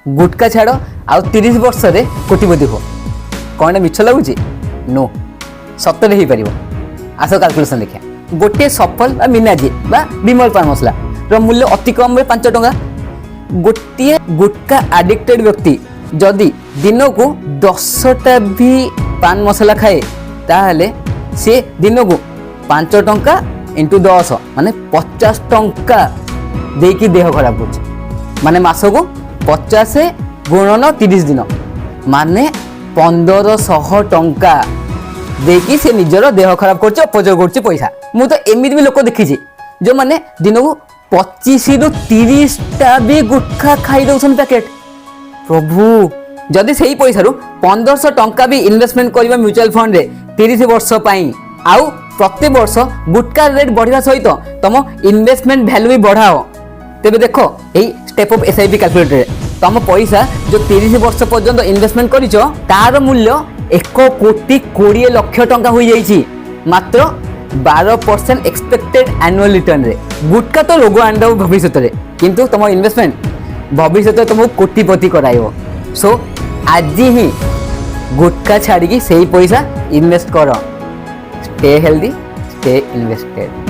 गुटका छाड़ आउ 30 वर्ष रे कोटिपति हो कौन मिछ लगुच नो सतरे हो पार आस कैलकुलेसन देखिए गोटे सफल बा मिनाजी बा विमल पान मसला रो मूल्य अति कम 5 टंका गोटे गुटका आडिक्टेड व्यक्ति जदि दिन को 10टा भी पान मसला खाए ताहले से दिन को 5 टंका इंटू 10 माने 50 टंका देकी देह खराब कर माने मास को 50 गुणन 30 दिन माने 1500 टंका देकी से निजर देह खराब कर अपचय कर पैसा मु तो एमती भी लोक देखी जो माने दिन को 25 रु 30टा भी गुटखा खाई दौन पैकेट प्रभु जदि से ही पैसा 1500 टंका भी इन्वेस्टमेंट करवा म्यूचुअल फंड रे 30 वर्ष पाई आउ प्रति वर्ष गुटखा रेट बढ़िया सहित तुम इन्वेस्टमेंट वैल्यू भी बढ़ाओ तेबे देखो यही स्टेप ऑफ एसआईपी कैलकुलेटर तुम पैसा जो 30 वर्ष पर्यंत इन्वेस्टमेंट करिछो तार मूल्य 1,20,00,00,000 टंका हो जाइछि मात्र 12% एक्सपेक्टेड एनुअल रिटर्न रे गुटखा तो रोग आंदा भविष्य रे किंतु तुम इन्वेस्टमेंट भविष्य तुमको कोटिपति कराइबो सो आज ही गुटखा छाड़ी से ही पैसा इन्वेस्ट कर स्टे हेल्दी स्टे इन्वेस्टेड।